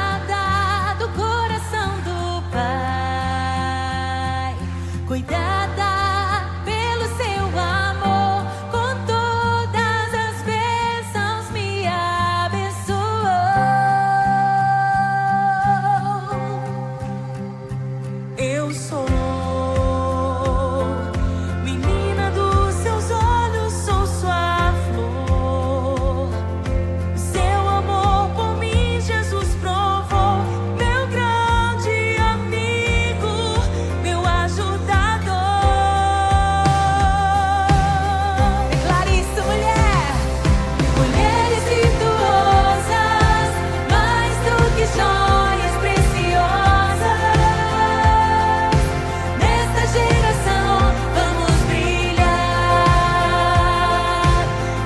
cuidada do coração do Pai, cuidada pelo seu amor, com todas as bênçãos me abençoou. Eu sou menina dos seus olhos, sou sua flor. O seu amor por mim Jesus provou, meu grande amigo, meu ajudador. Declare isso, mulher. Mulheres virtuosas, mais do que joias preciosas. Nesta geração vamos brilhar,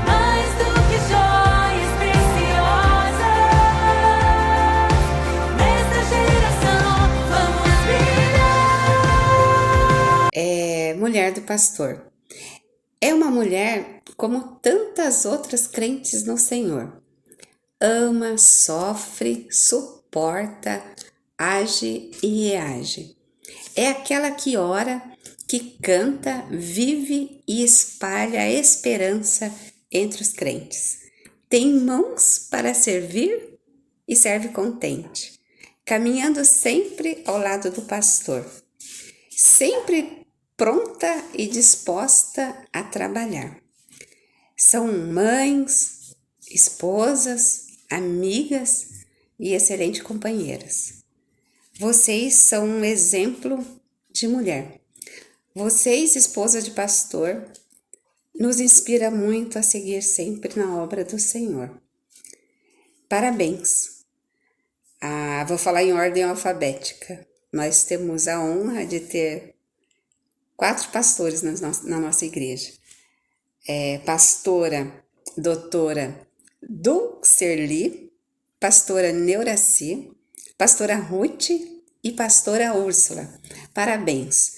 mais do que joias preciosas. Nesta geração vamos brilhar. Mulher do pastor. É uma mulher como tantas outras crentes no Senhor. Ama, sofre, suporta, age e reage. É aquela que ora, que canta, vive e espalha a esperança entre os crentes. Tem mãos para servir e serve contente, caminhando sempre ao lado do pastor, sempre pronta e disposta a trabalhar. São mães, esposas, amigas e excelentes companheiras. Vocês são um exemplo de mulher. Vocês, esposa de pastor, nos inspira muito a seguir sempre na obra do Senhor. Parabéns! Vou falar em ordem alfabética. Nós temos a honra de ter 4 pastores na nossa igreja. Pastora doutora Dulcerli, pastora Neuraci, pastora Ruth e pastora Úrsula. Parabéns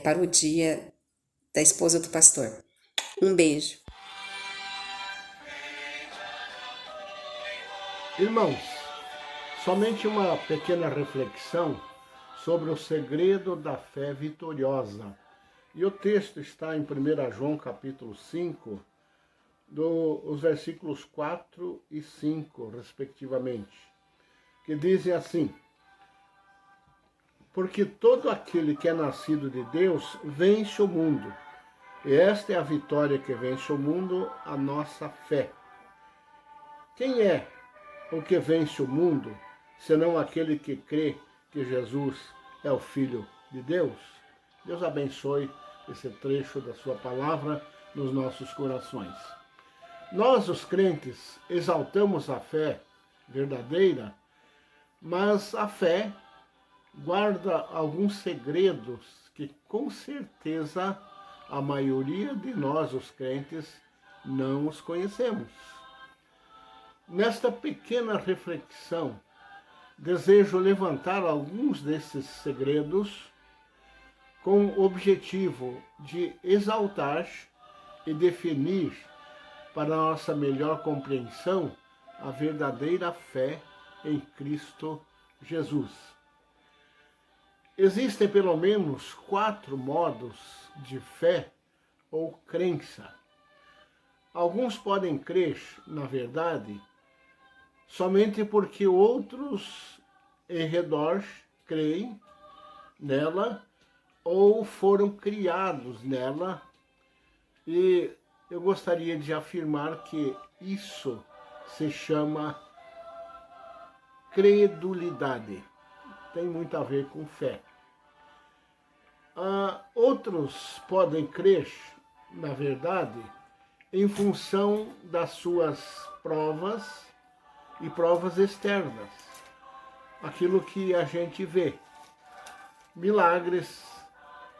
para o dia da esposa do pastor. Um beijo. Irmãos, somente uma pequena reflexão sobre o segredo da fé vitoriosa. E o texto está em 1 João capítulo 5, os versículos 4 e 5, respectivamente, que dizem assim: porque todo aquele que é nascido de Deus vence o mundo, e esta é a vitória que vence o mundo, a nossa fé. Quem é o que vence o mundo, senão aquele que crê que Jesus é o Filho de Deus? Deus abençoe esse trecho da sua palavra nos nossos corações. Nós, os crentes, exaltamos a fé verdadeira, mas a fé guarda alguns segredos que, com certeza, a maioria de nós, os crentes, não os conhecemos. Nesta pequena reflexão, desejo levantar alguns desses segredos com o objetivo de exaltar e definir, para nossa melhor compreensão, a verdadeira fé em Cristo Jesus. Existem pelo menos 4 modos de fé ou crença. Alguns podem crer, na verdade, somente porque outros em redor creem nela ou foram criados nela, e eu gostaria de afirmar que isso se chama credulidade. Tem muito a ver com fé. Outros podem crer, na verdade, em função das suas provas e provas externas. Aquilo que a gente vê. Milagres,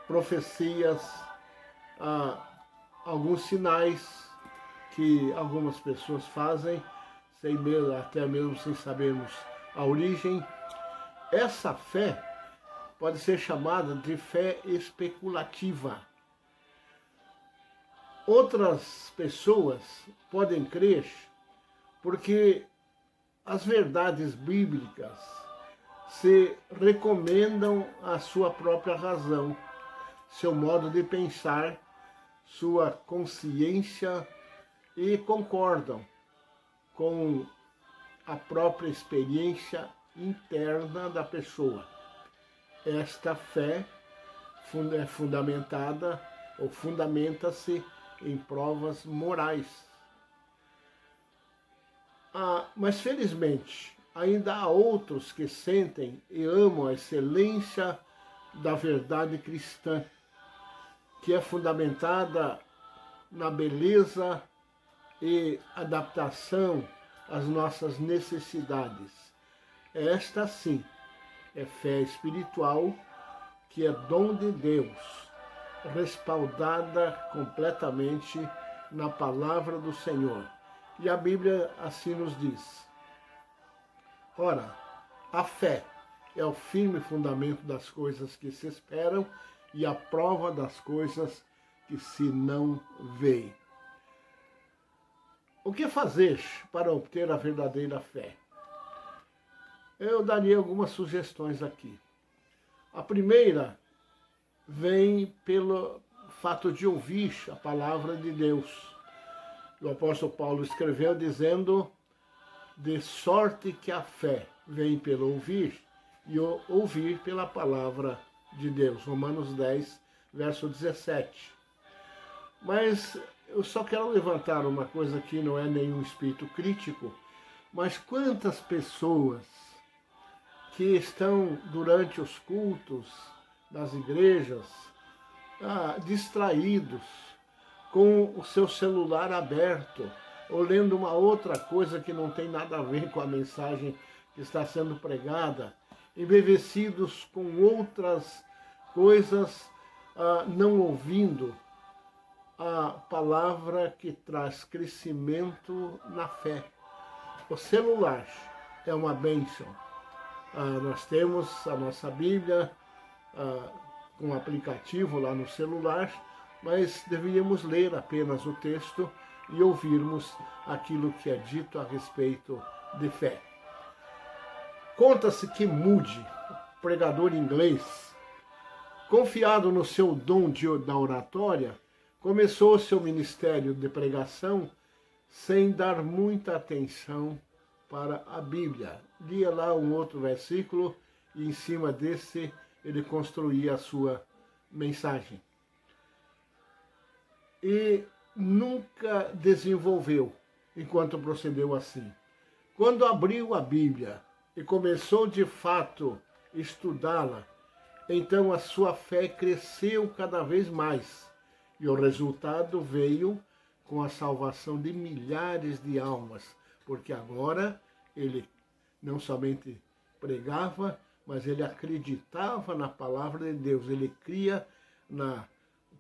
profecias, alguns sinais que algumas pessoas fazem, até mesmo sem sabermos a origem. Essa fé pode ser chamada de fé especulativa. Outras pessoas podem crer porque as verdades bíblicas se recomendam à sua própria razão, seu modo de pensar, sua consciência e concordam com a própria experiência interna da pessoa. Esta fé é fundamentada ou fundamenta-se em provas morais. Mas felizmente ainda há outros que sentem e amam a excelência da verdade cristã, que é fundamentada na beleza e adaptação às nossas necessidades. Esta sim é fé espiritual, que é dom de Deus, respaldada completamente na palavra do Senhor. E a Bíblia assim nos diz: ora, a fé é o firme fundamento das coisas que se esperam e a prova das coisas que se não veem. O que fazer para obter a verdadeira fé? Eu daria algumas sugestões aqui. A primeira vem pelo fato de ouvir a palavra de Deus. O apóstolo Paulo escreveu dizendo: de sorte que a fé vem pelo ouvir, e o ouvir pela palavra de Deus. Romanos 10, verso 17. Mas eu só quero levantar uma coisa que não é nenhum espírito crítico, mas quantas pessoas que estão durante os cultos das igrejas distraídos, com o seu celular aberto, ou lendo uma outra coisa que não tem nada a ver com a mensagem que está sendo pregada, embevecidos com outras coisas, não ouvindo a palavra que traz crescimento na fé. O celular é uma bênção. Nós temos a nossa Bíblia com um aplicativo lá no celular, mas deveríamos ler apenas o texto e ouvirmos aquilo que é dito a respeito de fé. Conta-se que Moody, pregador inglês, confiado no seu dom da oratória, começou seu ministério de pregação sem dar muita atenção para a Bíblia. Lia lá um outro versículo e em cima desse ele construía a sua mensagem. E nunca desenvolveu enquanto procedeu assim. Quando abriu a Bíblia e começou de fato a estudá-la, então a sua fé cresceu cada vez mais. E o resultado veio com a salvação de milhares de almas, porque agora ele não somente pregava, mas ele acreditava na palavra de Deus, ele cria na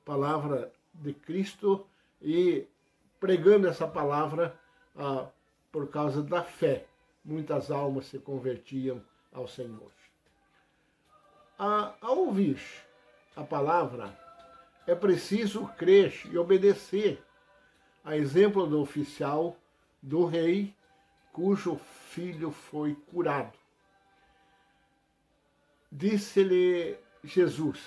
palavra de Cristo e pregando essa palavra por causa da fé, muitas almas se convertiam ao Senhor. Ao ouvir a palavra, é preciso crer e obedecer, a exemplo do oficial do rei, cujo filho foi curado. Disse-lhe Jesus: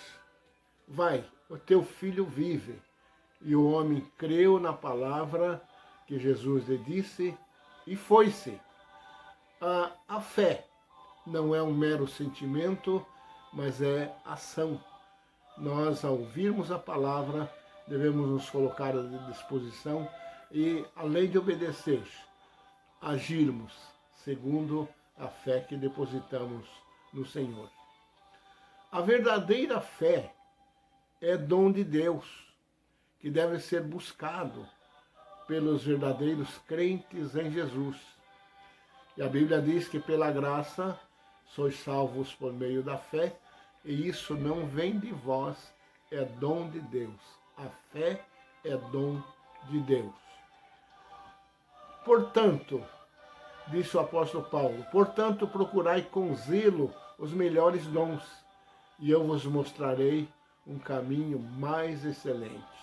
vai, o teu filho vive. E o homem creu na palavra que Jesus lhe disse e foi-se. A fé não é um mero sentimento, mas é ação. Nós, ao ouvirmos a palavra, devemos nos colocar à disposição e, além de obedecer, agirmos segundo a fé que depositamos no Senhor. A verdadeira fé é dom de Deus, que deve ser buscado pelos verdadeiros crentes em Jesus. E a Bíblia diz que pela graça sois salvos por meio da fé, e isso não vem de vós, é dom de Deus. A fé é dom de Deus. Portanto, disse o apóstolo Paulo, portanto procurai com zelo os melhores dons, e eu vos mostrarei um caminho mais excelente.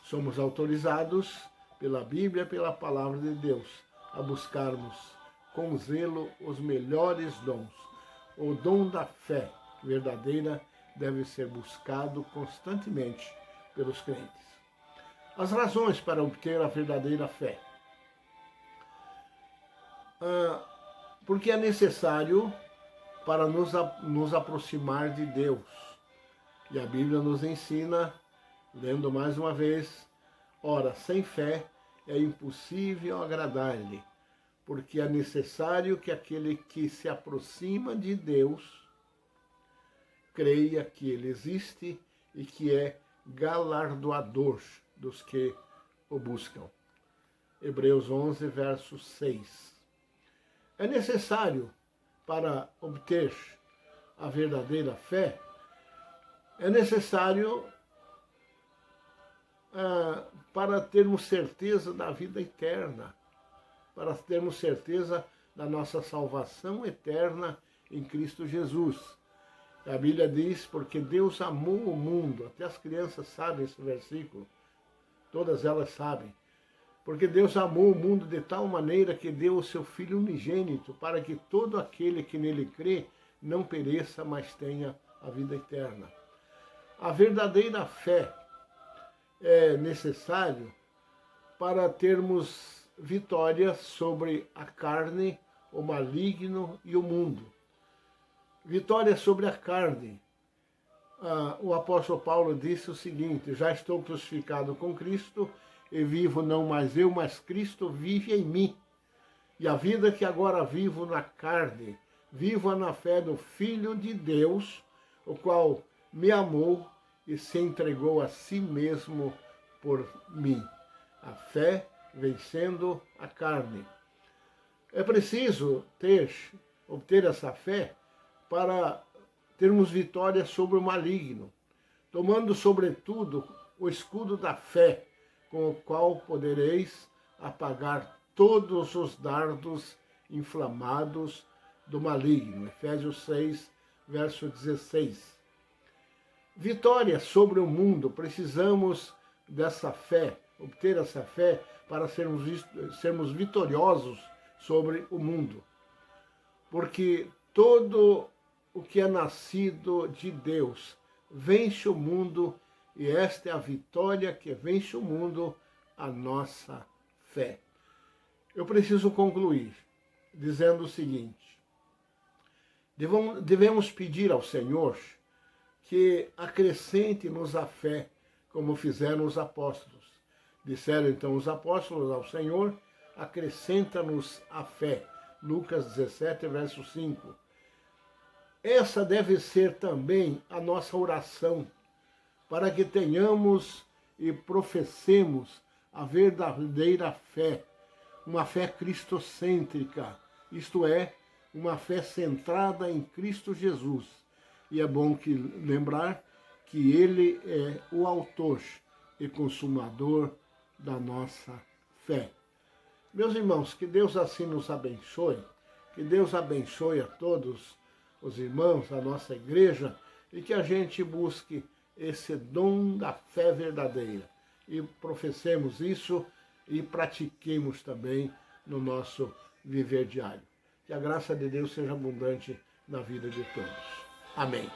Somos autorizados pela Bíblia, pela palavra de Deus, a buscarmos com zelo os melhores dons. O dom da fé verdadeira deve ser buscado constantemente pelos crentes. As razões para obter a verdadeira fé. Porque é necessário para nos aproximar de Deus. E a Bíblia nos ensina, lendo mais uma vez, ora, sem fé é impossível agradar-lhe, porque é necessário que aquele que se aproxima de Deus creia que Ele existe e que é galardoador dos que o buscam. Hebreus 11, verso 6. É necessário, para obter a verdadeira fé, é necessário para termos certeza da vida eterna, para termos certeza da nossa salvação eterna em Cristo Jesus. A Bíblia diz, porque Deus amou o mundo, até as crianças sabem esse versículo, todas elas sabem, porque Deus amou o mundo de tal maneira que deu o seu Filho unigênito, para que todo aquele que nele crê não pereça, mas tenha a vida eterna. A verdadeira fé é necessário para termos vitória sobre a carne, o maligno e o mundo. Vitória sobre a carne. O apóstolo Paulo disse o seguinte: já estou crucificado com Cristo, e vivo não mais eu, mas Cristo vive em mim. E a vida que agora vivo na carne, vivo na fé do Filho de Deus, o qual me amou e se entregou a si mesmo por mim. A fé vencendo a carne. É preciso obter essa fé para termos vitória sobre o maligno, tomando sobretudo o escudo da fé, com o qual podereis apagar todos os dardos inflamados do maligno. Efésios 6, verso 16. Vitória sobre o mundo. Precisamos dessa fé, obter essa fé para sermos vitoriosos sobre o mundo. Porque todo o que é nascido de Deus vence o mundo, e esta é a vitória que vence o mundo, a nossa fé. Eu preciso concluir dizendo o seguinte: devemos pedir ao Senhor que acrescente-nos a fé, como fizeram os apóstolos. Disseram então os apóstolos ao Senhor: acrescenta-nos a fé. Lucas 17, verso 5. Essa deve ser também a nossa oração, para que tenhamos e professemos a verdadeira fé, uma fé cristocêntrica, isto é, uma fé centrada em Cristo Jesus. E é bom lembrar que Ele é o autor e consumador da nossa fé. Meus irmãos, que Deus assim nos abençoe, que Deus abençoe a todos os irmãos da nossa igreja e que a gente busque esse dom da fé verdadeira e professemos isso e pratiquemos também no nosso viver diário. Que a graça de Deus seja abundante na vida de todos. Amém.